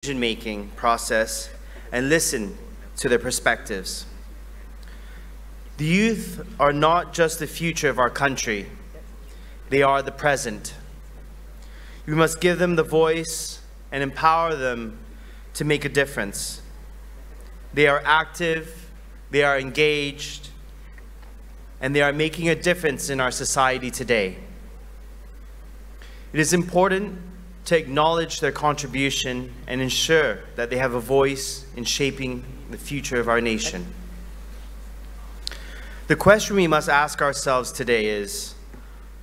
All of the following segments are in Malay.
decision-making process and listen to their perspectives. The youth are not just the future of our country, they are the present. We must give them the voice and empower them to make a difference. They are active, they are engaged, and they are making a difference in our society today. It is important to acknowledge their contribution and ensure that they have a voice in shaping the future of our nation. The question we must ask ourselves today is,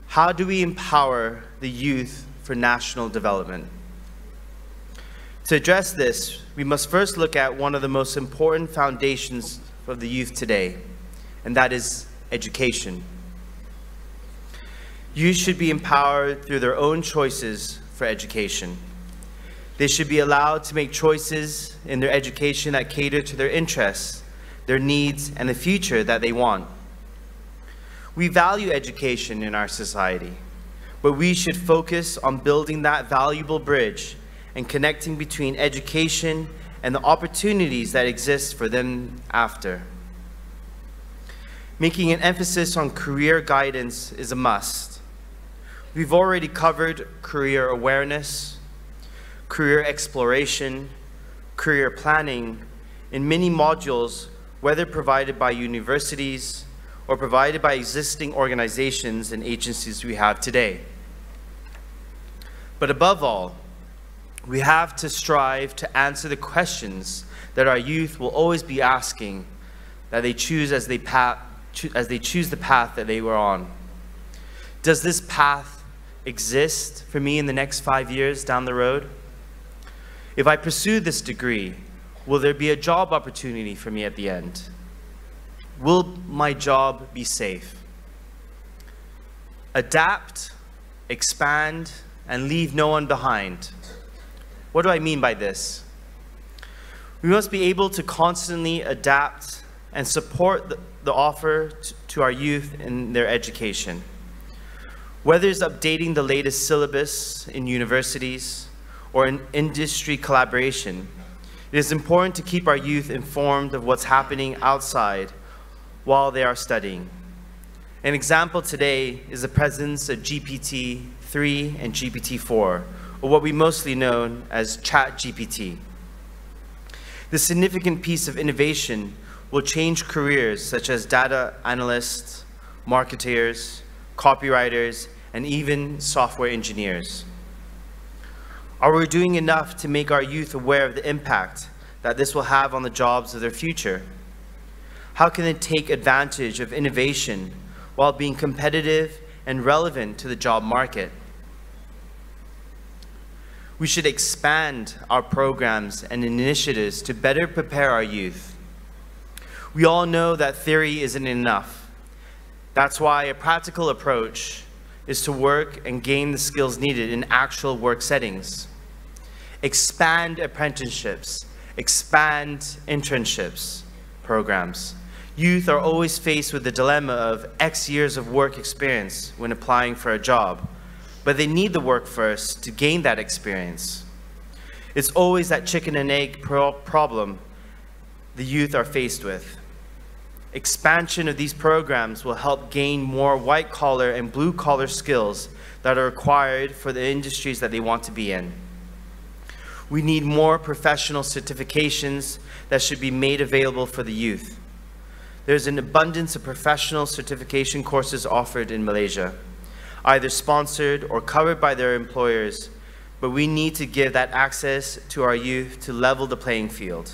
how do we empower the youth for national development? To address this, we must first look at one of the most important foundations of the youth today, and that is education. Youth should be empowered through their own choices for education. They should be allowed to make choices in their education that cater to their interests, their needs, and the future that they want. We value education in our society, but we should focus on building that valuable bridge and connecting between education and the opportunities that exist for them after. Making an emphasis on career guidance is a must. We've already covered career awareness, career exploration, career planning in many modules, whether provided by universities or provided by existing organizations and agencies we have today. But above all, we have to strive to answer the questions that our youth will always be asking, that they choose as they choose the path that they were on. Does this path exist for me in the next 5 years down the road? If I pursue this degree, will there be a job opportunity for me at the end? Will my job be safe? Adapt, expand, and leave no one behind. What do I mean by this? We must be able to constantly adapt and support the offer to our youth in their education. Whether it's updating the latest syllabus in universities or in industry collaboration, it is important to keep our youth informed of what's happening outside while they are studying. An example today is the presence of GPT-3 and GPT-4, or what we mostly know as ChatGPT. This significant piece of innovation will change careers such as data analysts, marketers, copywriters, and even software engineers. Are we doing enough to make our youth aware of the impact that this will have on the jobs of their future? How can they take advantage of innovation while being competitive and relevant to the job market? We should expand our programs and initiatives to better prepare our youth. We all know that theory isn't enough. That's why a practical approach is to work and gain the skills needed in actual work settings. Expand apprenticeships, expand internships programs. Youth are always faced with the dilemma of X years of work experience when applying for a job, but they need the work first to gain that experience. It's always that chicken and egg problem the youth are faced with. Expansion of these programs will help gain more white-collar and blue-collar skills that are required for the industries that they want to be in. We need more professional certifications that should be made available for the youth. There's an abundance of professional certification courses offered in Malaysia, either sponsored or covered by their employers, but we need to give that access to our youth to level the playing field.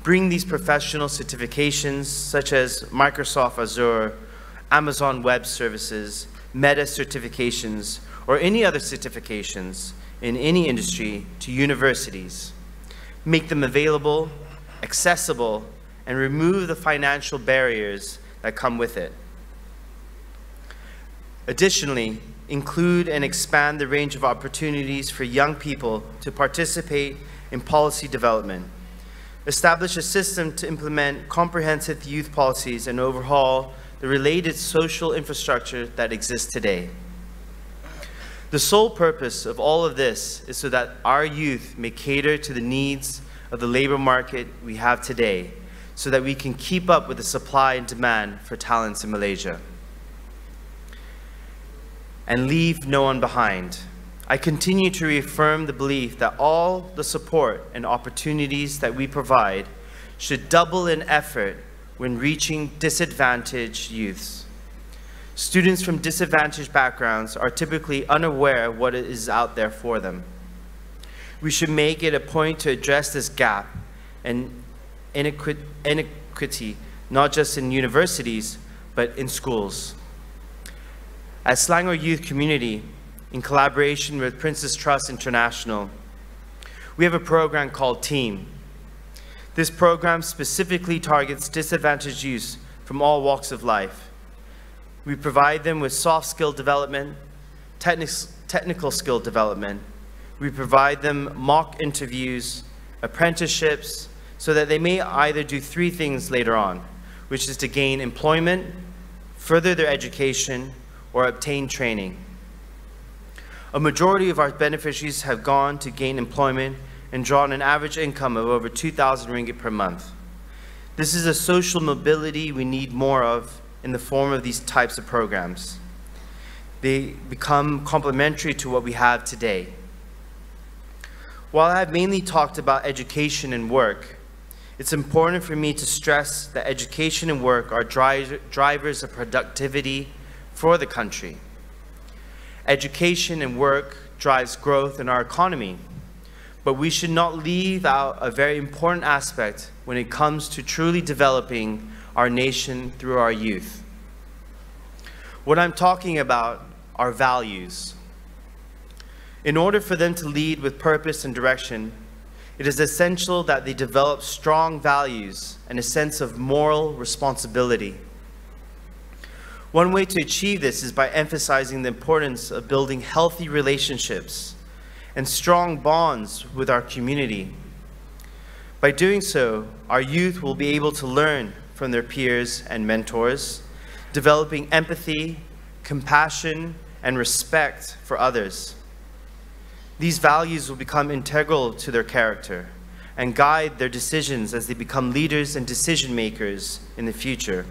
Bring these professional certifications such as Microsoft Azure, Amazon Web Services, Meta certifications, or any other certifications in any industry to universities. Make them available, accessible, and remove the financial barriers that come with it. Additionally, include and expand the range of opportunities for young people to participate in policy development. Establish a system to implement comprehensive youth policies and overhaul the related social infrastructure that exists today. The sole purpose of all of this is so that our youth may cater to the needs of the labor market we have today, so that we can keep up with the supply and demand for talents in Malaysia and leave no one behind. I continue to reaffirm the belief that all the support and opportunities that we provide should double in effort when reaching disadvantaged youths. Students from disadvantaged backgrounds are typically unaware of what is out there for them. We should make it a point to address this gap and inequity, not just in universities, but in schools. As Selangor Youth Community, in collaboration with Princess Trust International, we have a program called TEAM. This program specifically targets disadvantaged youth from all walks of life. We provide them with soft skill development, technical skill development. We provide them mock interviews, apprenticeships, so that they may either do three things later on, which is to gain employment, further their education, or obtain training. A majority of our beneficiaries have gone to gain employment and drawn an average income of over 2,000 ringgit per month. This is a social mobility we need more of in the form of these types of programs. They become complementary to what we have today. While I have mainly talked about education and work, it's important for me to stress that education and work are drivers of productivity for the country. Education and work drives growth in our economy, but we should not leave out a very important aspect when it comes to truly developing our nation through our youth. What I'm talking about are values. In order for them to lead with purpose and direction, it is essential that they develop strong values and a sense of moral responsibility. One way to achieve this is by emphasizing the importance of building healthy relationships and strong bonds with our community. By doing so, our youth will be able to learn from their peers and mentors, developing empathy, compassion, and respect for others. These values will become integral to their character and guide their decisions as they become leaders and decision makers in the future.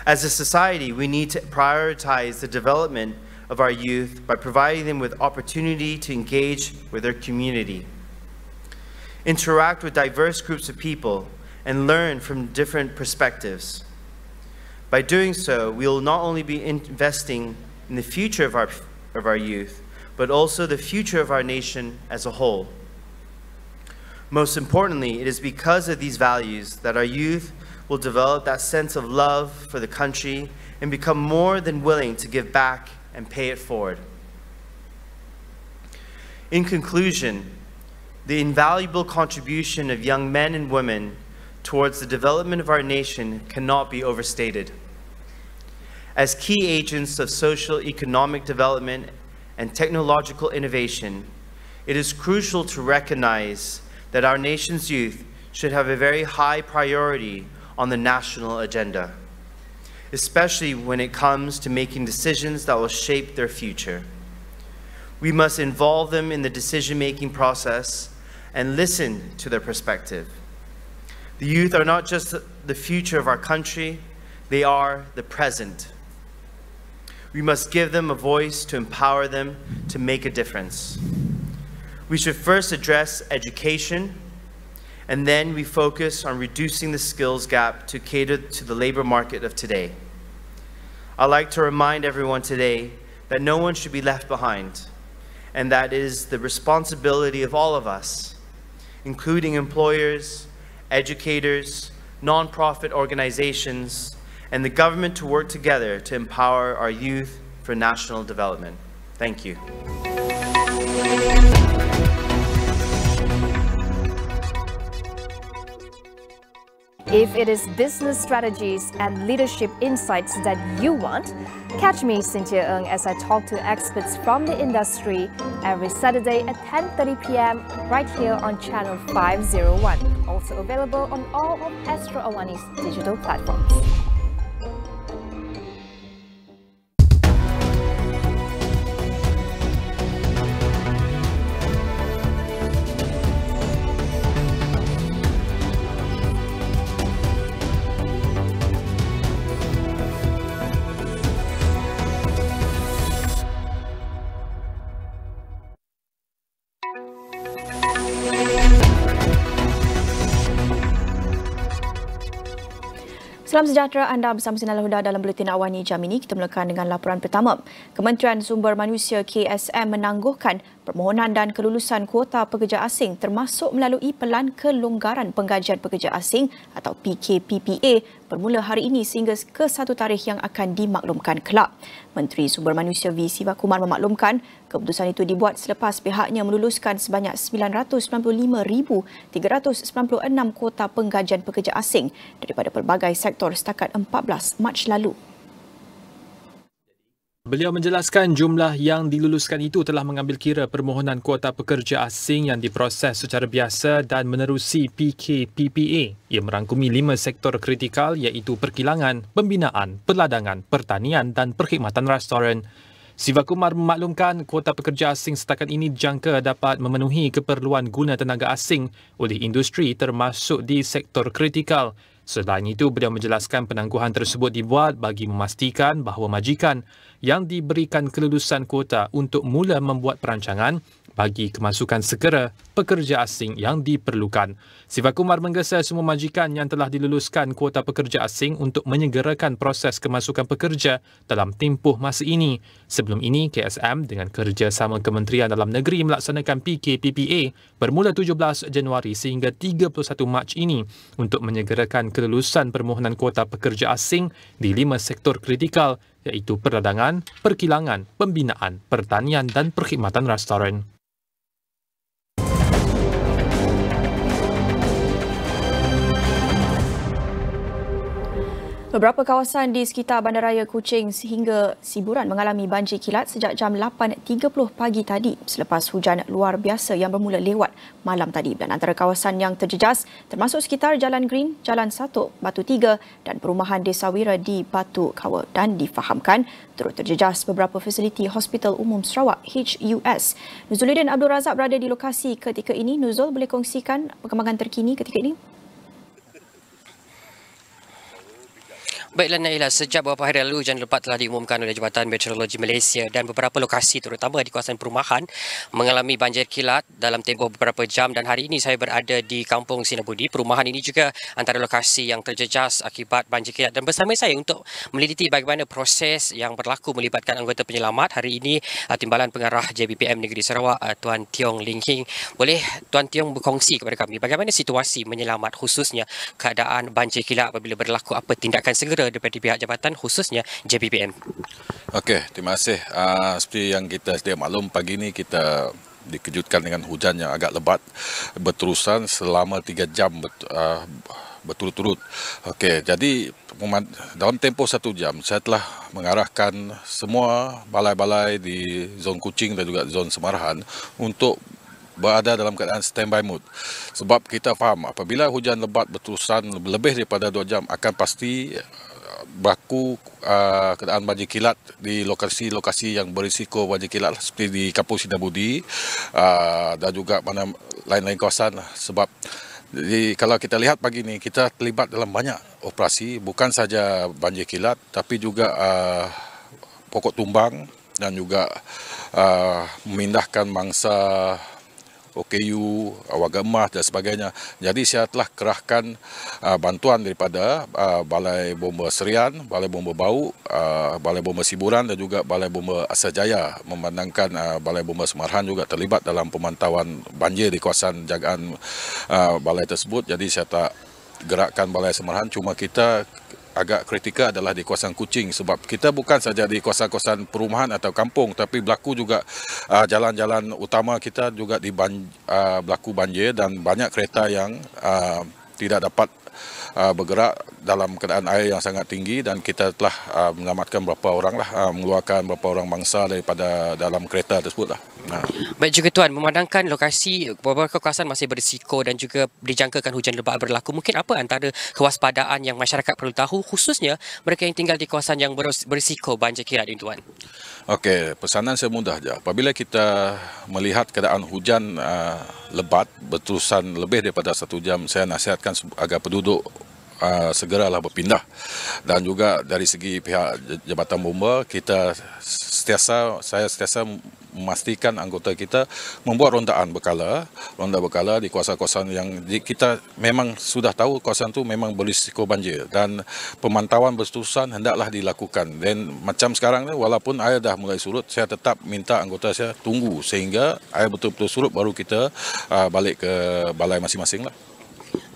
As a society, we need to prioritize the development of our youth by providing them with opportunity to engage with their community, interact with diverse groups of people, and learn from different perspectives. By doing so, we will not only be investing in the future of our youth, but also the future of our nation as a whole. Most importantly, it is because of these values that our youth will develop that sense of love for the country and become more than willing to give back and pay it forward. In conclusion, the invaluable contribution of young men and women towards the development of our nation cannot be overstated. As key agents of social economic development and technological innovation, it is crucial to recognize that our nation's youth should have a very high priority on the national agenda, especially when it comes to making decisions that will shape their future. We must involve them in the decision-making process and listen to their perspective. The youth are not just the future of our country, they are the present. We must give them a voice to empower them to make a difference. We should first address education, and then we focus on reducing the skills gap to cater to the labor market of today. I'd like to remind everyone today that no one should be left behind, and that it is the responsibility of all of us, including employers, educators, non-profit organizations, and the government, to work together to empower our youth for national development. Thank you. If it is business strategies and leadership insights that you want, catch me, Cynthia Ng, as I talk to experts from the industry every Saturday at 10:30 p.m. right here on channel 501. Also available on all of Astro AWANI's digital platforms. Salam sejahtera, anda bersama Sinar Huda dalam Buletin AWANI jam ini. Kita mulakan dengan laporan pertama. Kementerian Sumber Manusia KSM menangguhkan permohonan dan kelulusan kuota pekerja asing termasuk melalui Pelan Kelonggaran Penggajian Pekerja Asing atau PKPPA bermula hari ini sehingga ke satu tarikh yang akan dimaklumkan kelak. Menteri Sumber Manusia V. Sivakumar memaklumkan keputusan itu dibuat selepas pihaknya meluluskan sebanyak 995,396 kuota penggajian pekerja asing daripada pelbagai sektor setakat 14 Mac lalu. Beliau menjelaskan jumlah yang diluluskan itu telah mengambil kira permohonan kuota pekerja asing yang diproses secara biasa dan menerusi PKPPA yang merangkumi 5 sektor kritikal iaitu perkilangan, pembinaan, perladangan, pertanian dan perkhidmatan restoran. Sivakumar memaklumkan kuota pekerja asing setakat ini dijangka dapat memenuhi keperluan guna tenaga asing oleh industri termasuk di sektor kritikal. Selain itu, beliau menjelaskan penangguhan tersebut dibuat bagi memastikan bahawa majikan yang diberikan kelulusan kuota untuk mula membuat perancangan bagi kemasukan segera pekerja asing yang diperlukan. Sivakumar menggesa semua majikan yang telah diluluskan kuota pekerja asing untuk menyegerakan proses kemasukan pekerja dalam tempoh masa ini. Sebelum ini, KSM dengan kerjasama Kementerian Dalam Negeri melaksanakan PKPPA bermula 17 Januari sehingga 31 Mac ini untuk menyegerakan kelulusan permohonan kuota pekerja asing di 5 sektor kritikal iaitu perdagangan, perkilangan, pembinaan, pertanian dan perkhidmatan restoran. Beberapa kawasan di sekitar Bandaraya Kuching sehingga Siburan mengalami banjir kilat sejak jam 8.30 pagi tadi selepas hujan luar biasa yang bermula lewat malam tadi. Dan antara kawasan yang terjejas termasuk sekitar Jalan Green, Jalan 1, Batu 3 dan perumahan Desa Wira di Batu Kawa dan difahamkan turut terjejas beberapa fasiliti Hospital Umum Sarawak HUS. Nuzuluddin Abdul Razak berada di lokasi ketika ini. Nuzul, boleh kongsikan perkembangan terkini ketika ini? Baiklah Naila, sejak beberapa hari lalu hujan lebat telah diumumkan oleh Jabatan Meteorologi Malaysia dan beberapa lokasi terutama di kawasan perumahan mengalami banjir kilat dalam tempoh beberapa jam dan hari ini saya berada di Kampung Sinabudi. Perumahan ini juga antara lokasi yang terjejas akibat banjir kilat dan bersama saya untuk meliti bagaimana proses yang berlaku melibatkan anggota penyelamat. Hari ini Timbalan Pengarah JBPM Negeri Sarawak Tuan Tiong Ling Hing. Boleh Tuan Tiong berkongsi kepada kami bagaimana situasi menyelamat khususnya keadaan banjir kilat apabila berlaku, apa tindakan segera daripada pihak jabatan khususnya JBPM. Okey, terima kasih. Seperti yang kita sedia maklum, pagi ini kita dikejutkan dengan hujan yang agak lebat berterusan selama 3 jam berturut-turut. Okey, jadi dalam tempoh 1 jam saya telah mengarahkan semua balai-balai di zon Kuching dan juga zon Semarahan untuk berada dalam keadaan standby mood. Sebab kita faham apabila hujan lebat berterusan lebih daripada 2 jam akan pasti berlaku keadaan banjir kilat di lokasi-lokasi yang berisiko banjir kilat seperti di Kampung Sinabudi dan juga mana lain-lain kawasan. Sebab kalau kita lihat pagi ini kita terlibat dalam banyak operasi, bukan saja banjir kilat tapi juga pokok tumbang dan juga memindahkan mangsa OKU, warga emas dan sebagainya. Jadi saya telah kerahkan bantuan daripada Balai Bomba Serian, Balai Bomba Bau, Balai Bomba Siburan dan juga Balai Bomba Asajaya, memandangkan Balai Bomba Semarahan juga terlibat dalam pemantauan banjir di kawasan jagaan balai tersebut. Jadi saya tak gerakkan Balai Semarahan, cuma kita agak kritikal adalah di kawasan Kuching sebab kita bukan saja di kawasan-kawasan perumahan atau kampung tapi berlaku juga jalan-jalan utama kita juga berlaku banjir dan banyak kereta yang tidak dapat bergerak dalam keadaan air yang sangat tinggi dan kita telah menyelamatkan beberapa orang lah, mengeluarkan beberapa orang mangsa daripada dalam kereta tersebut lah. Baik juga Tuan, memandangkan lokasi beberapa kawasan masih berisiko dan juga dijangkakan hujan lebat berlaku, mungkin apa antara kewaspadaan yang masyarakat perlu tahu khususnya mereka yang tinggal di kawasan yang berisiko banjir kilat ini Tuan? Okey, pesanan saya mudah saja. Apabila kita melihat keadaan hujan lebat berterusan lebih daripada 1 jam, saya nasihatkan agar penduduk segeralah berpindah. Dan juga dari segi pihak Jabatan Bomba, saya sentiasa memastikan anggota kita membuat ronda berkala di kawasan-kawasan yang kita memang sudah tahu kawasan itu memang berisiko banjir, dan pemantauan berterusan hendaklah dilakukan. Dan macam sekarang ni, walaupun air dah mulai surut, saya tetap minta anggota saya tunggu sehingga air betul-betul surut, baru kita balik ke balai masing-masing lah.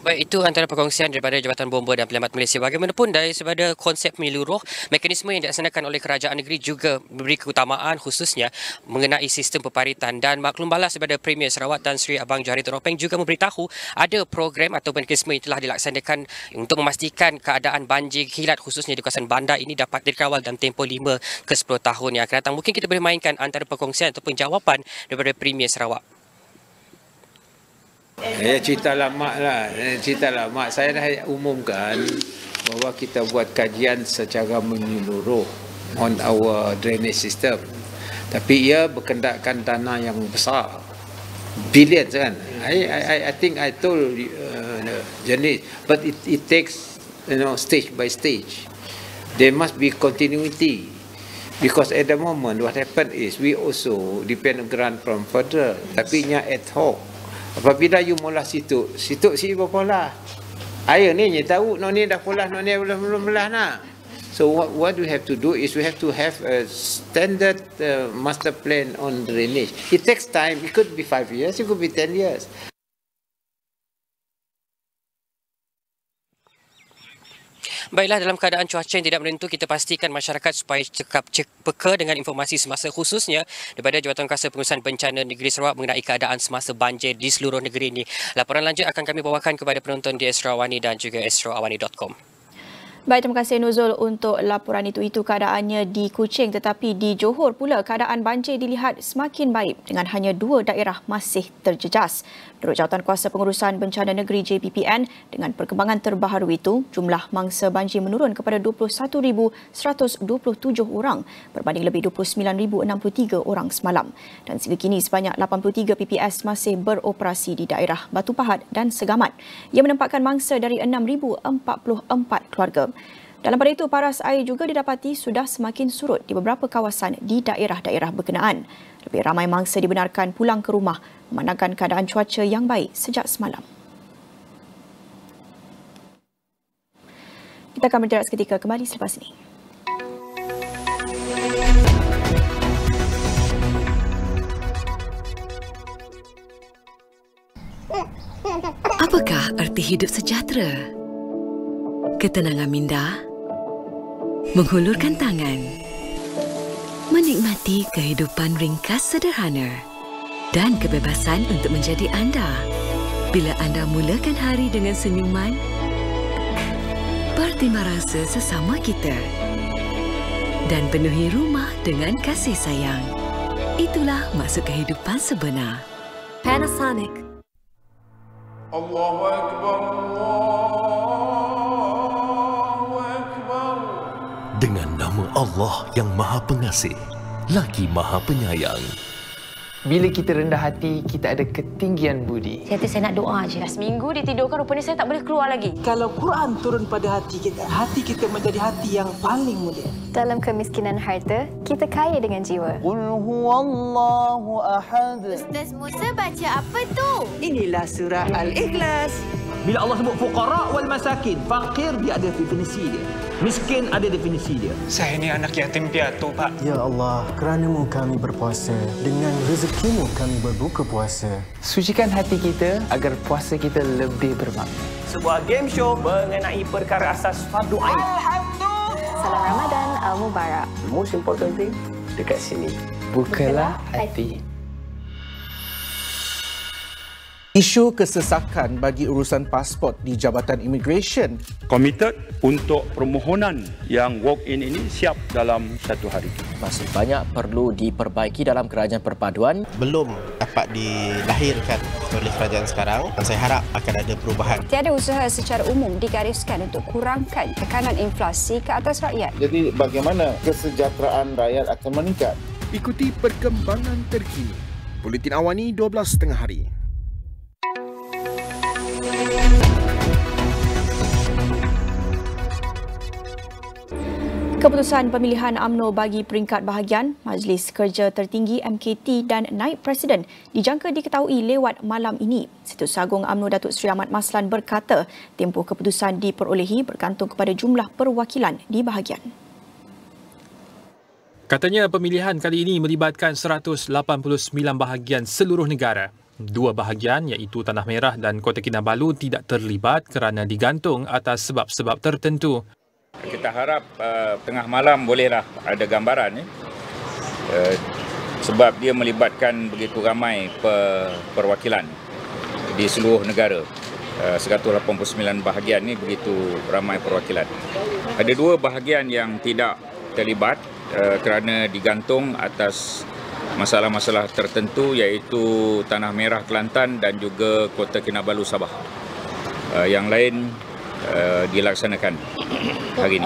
Baik, itu antara perkongsian daripada Jabatan Bomba dan Penyelamat Malaysia. Bagaimanapun daripada konsep menyeluruh, mekanisme yang dilaksanakan oleh Kerajaan Negeri juga memberi keutamaan khususnya mengenai sistem peparitan, dan maklum balas daripada Premier Sarawak Tan Sri Abang Johari Teropeng juga memberitahu ada program atau mekanisme yang telah dilaksanakan untuk memastikan keadaan banjir kilat khususnya di kawasan bandar ini dapat dikawal dalam tempoh 5 ke 10 tahun yang akan datang. Mungkin kita boleh mainkan antara perkongsian ataupun jawapan daripada Premier Sarawak. Cerita lama lah. Saya dah umumkan bahawa kita buat kajian secara menyeluruh on our drainage system. Tapi ia berkendakkan dana yang besar, billions kan. I think I told Janice, but it takes stage by stage. There must be continuity. Because at the moment what happened is we also depend on grant from federal, tapi nya ad hoc. Apabila you mula situ si berapa lah. Air ni you tahu, no ni dah polah, no ni belum belah nak. So what we have to do is we have to have a standard master plan on drainage. It takes time. It could be 5 years, it could be 10 years. Baiklah, dalam keadaan cuaca yang tidak menentu, kita pastikan masyarakat supaya cekap peka dengan informasi semasa, khususnya daripada Jabatan Kuasa Pengurusan Bencana Negeri Sarawak mengenai keadaan semasa banjir di seluruh negeri ini. Laporan lanjut akan kami bawakan kepada penonton di Astro AWANI dan juga astroawani.com. Baik, terima kasih Nuzul untuk laporan itu keadaannya di Kuching. Tetapi di Johor pula keadaan banjir dilihat semakin baik dengan hanya 2 daerah masih terjejas. Menurut Jawatan Kuasa Pengurusan Bencana Negeri JPPN, dengan perkembangan terbaharu itu, jumlah mangsa banjir menurun kepada 21,127 orang berbanding lebih 29,063 orang semalam. Dan sehingga kini sebanyak 83 PPS masih beroperasi di daerah Batu Pahat dan Segamat. Ia menempatkan mangsa dari 6,044 keluarga. Dalam pada itu, paras air juga didapati sudah semakin surut di beberapa kawasan di daerah-daerah berkenaan. Lebih ramai mangsa dibenarkan pulang ke rumah memandangkan keadaan cuaca yang baik sejak semalam. Kita akan berjarak seketika, kembali selepas ini. Apakah arti hidup sejahtera? Ketenangan minda, menghulurkan tangan, menikmati kehidupan ringkas sederhana dan kebebasan untuk menjadi anda. Bila anda mulakan hari dengan senyuman, berterima rasa sesama kita dan penuhi rumah dengan kasih sayang. Itulah maksud kehidupan sebenar. Panasonic. Allahu Akbar, Allahu Akbar. Dengan nama Allah yang Maha Pengasih, lagi Maha Penyayang. Bila kita rendah hati, kita ada ketinggian budi. Saya nak doa je. Dah seminggu ditidurkan, rupanya saya tak boleh keluar lagi. Kalau Quran turun pada hati kita menjadi hati yang paling mulia. Dalam kemiskinan harta, kita kaya dengan jiwa. Qul huwallahu ahad. Ustaz Musa baca apa tu? Inilah surah Al-Ikhlas. Bila Allah sebut fuqara wal masakin, fakir dia ada definisi dia. Miskin ada definisi dia. Saya ni anak yatim piatu, Pak. Ya Allah, kerana-Mu kami berpuasa. Dengan rezeki-Mu kami berbuka puasa. Sucikan hati kita agar puasa kita lebih bermakna. Sebuah game show mengenai perkara asas fardu ain. Alhamdulillah. Salam Ramadan Al-Mubarak. The most important thing dekat sini. Bukalah hati. Isu kesesakan bagi urusan pasport di Jabatan Immigration. Komited untuk permohonan yang walk-in ini siap dalam 1 hari. Masih banyak perlu diperbaiki dalam Kerajaan Perpaduan. Belum dapat dilahirkan oleh kerajaan sekarang dan saya harap akan ada perubahan. Tiada usaha secara umum digariskan untuk kurangkan tekanan inflasi ke atas rakyat. Jadi bagaimana kesejahteraan rakyat akan meningkat? Ikuti perkembangan terkini. Buletin Awani 12.30 hari. Keputusan pemilihan UMNO bagi peringkat bahagian Majlis Kerja Tertinggi MKT dan Naib Presiden dijangka diketahui lewat malam ini. Situs Agung UMNO Datuk Seri Ahmad Maslan berkata tempoh keputusan diperolehi bergantung kepada jumlah perwakilan di bahagian. Katanya pemilihan kali ini melibatkan 189 bahagian seluruh negara. Dua bahagian iaitu Tanah Merah dan Kota Kinabalu tidak terlibat kerana digantung atas sebab-sebab tertentu. Kita harap tengah malam bolehlah ada gambaran sebab dia melibatkan begitu ramai perwakilan di seluruh negara. 189 bahagian ni begitu ramai perwakilan. Ada dua bahagian yang tidak terlibat kerana digantung atas masalah-masalah tertentu iaitu Tanah Merah Kelantan dan juga Kota Kinabalu Sabah. Yang lain dilaksanakan hari ini.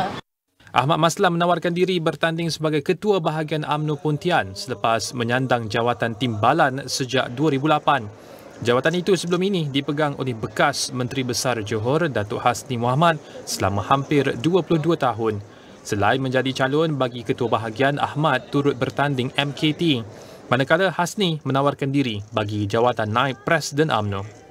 Ahmad Maslan menawarkan diri bertanding sebagai Ketua Bahagian UMNO Pontian selepas menyandang jawatan timbalan sejak 2008. Jawatan itu sebelum ini dipegang oleh bekas Menteri Besar Johor Datuk Hasni Mohamad selama hampir 22 tahun. Selain menjadi calon bagi Ketua Bahagian, Ahmad turut bertanding MKT. Manakala Hasni menawarkan diri bagi jawatan Naib Presiden UMNO.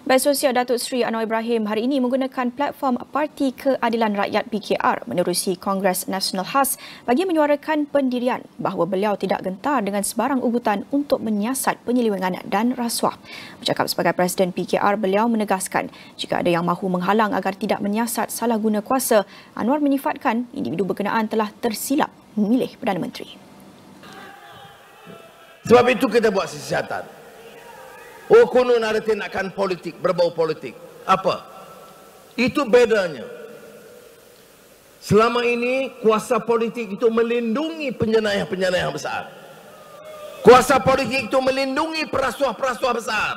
Baik Sosial Datuk Seri Anwar Ibrahim hari ini menggunakan platform Parti Keadilan Rakyat PKR menerusi Kongres Nasional Khas bagi menyuarakan pendirian bahawa beliau tidak gentar dengan sebarang ugutan untuk menyiasat penyelewengan dan rasuah. Bercakap sebagai Presiden PKR, beliau menegaskan jika ada yang mahu menghalang agar tidak menyiasat salah guna kuasa, Anwar menyifatkan individu berkenaan telah tersilap memilih Perdana Menteri. Sebab itu kita buat siasatan. Oh, konon ada tindakan politik, berbau politik. Apa? Itu bedanya. Selama ini, kuasa politik itu melindungi penjenayah-penjenayah besar. Kuasa politik itu melindungi perasuah-perasuah besar.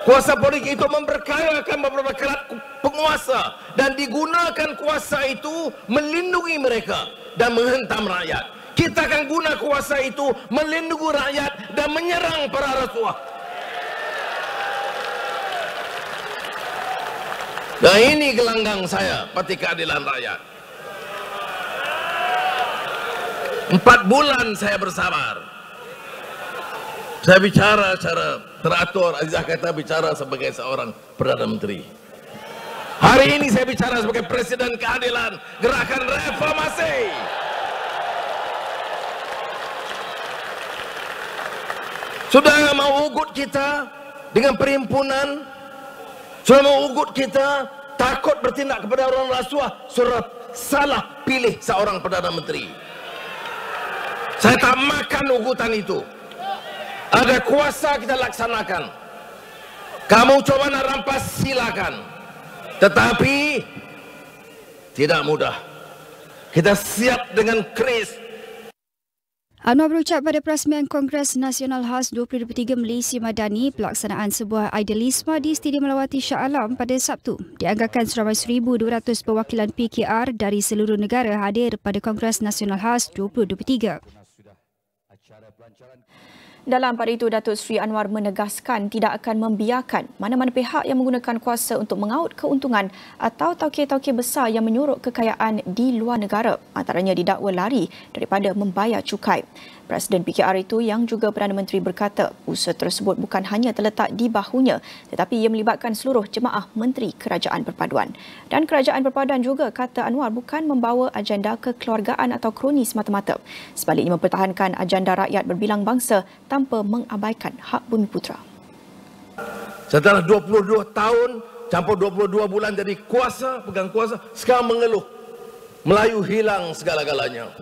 Kuasa politik itu memperkayakan beberapa kerat penguasa. Dan digunakan kuasa itu melindungi mereka dan menghentam rakyat. Kita akan guna kuasa itu melindungi rakyat dan menyerang para rasuah. Nah, ini gelanggang saya, Parti Keadilan Rakyat. 4 bulan saya bersabar. Saya bicara secara teratur, Azizah kata bicara sebagai seorang Perdana Menteri. Hari ini saya bicara sebagai Presiden Keadilan Gerakan Reformasi. Sudah mau ugut kita dengan perhimpunan, sudah mau ugut kita, takut bertindak kepada orang rasuah, surat salah pilih seorang Perdana Menteri. Saya tak makan ugutan itu. Ada kuasa kita laksanakan. Kamu coba nak rampas, silakan. Tetapi tidak mudah. Kita siap dengan keris. Anwar berucap pada perasmian Kongres Nasional Khas 2023 Malaysia Madani pelaksanaan sebuah idealisme di Stadium Melawati Shah Alam pada Sabtu. Dianggarkan seramai 1,200 perwakilan PKR dari seluruh negara hadir pada Kongres Nasional Khas 2023. Dalam pada itu, Datuk Seri Anwar menegaskan tidak akan membiarkan mana-mana pihak yang menggunakan kuasa untuk mengaut keuntungan atau tauke-tauke besar yang menyuruk kekayaan di luar negara, antaranya didakwa lari daripada membayar cukai. Presiden PKR itu yang juga Perdana Menteri berkata usaha tersebut bukan hanya terletak di bahunya tetapi ia melibatkan seluruh jemaah Menteri Kerajaan Perpaduan. Dan Kerajaan Perpaduan juga, kata Anwar, bukan membawa agenda kekeluargaan atau kroni semata-mata. Sebaliknya mempertahankan agenda rakyat berbilang bangsa tanpa mengabaikan hak bumi putera. Setelah 22 tahun, campur 22 bulan jadi kuasa, pegang kuasa, sekarang mengeluh. Melayu hilang segala-galanya.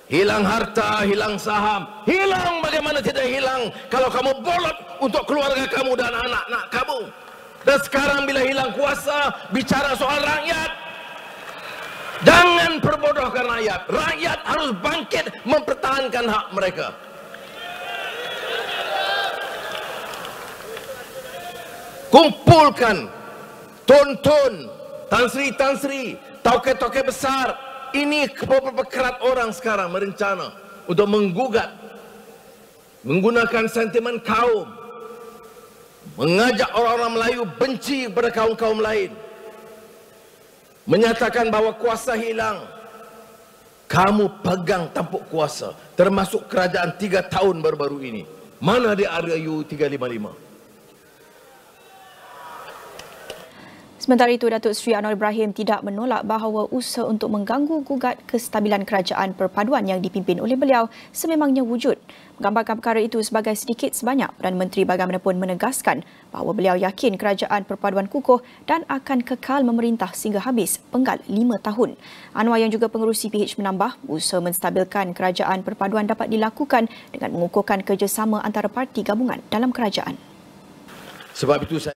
Hilang harta, hilang saham. Hilang bagaimana tidak hilang kalau kamu bolot untuk keluarga kamu dan anak-anak kamu. Dan sekarang bila hilang kuasa, bicara soal rakyat. Jangan perbodohkan rakyat. Rakyat harus bangkit mempertahankan hak mereka. Kumpulkan ton-ton, tan-sri, tauke-tauke besar. Ini beberapa kerat orang sekarang merencana untuk menggugat, menggunakan sentimen kaum, mengajak orang-orang Melayu benci kepada kaum-kaum lain. menyatakan bahawa kuasa hilang. Kamu pegang tampuk kuasa, termasuk kerajaan 3 tahun baru-baru ini. Mana dia RU 355? Sementara itu, Datuk Seri Anwar Ibrahim tidak menolak bahawa usaha untuk mengganggu gugat kestabilan kerajaan perpaduan yang dipimpin oleh beliau sememangnya wujud. Menggambarkan perkara itu sebagai sedikit sebanyak, Perdana Menteri bagaimanapun menegaskan bahawa beliau yakin kerajaan perpaduan kukuh dan akan kekal memerintah sehingga habis penggal 5 tahun. Anwar yang juga pengerusi PH menambah, usaha menstabilkan kerajaan perpaduan dapat dilakukan dengan mengukuhkan kerjasama antara parti gabungan dalam kerajaan. Sebab itu saya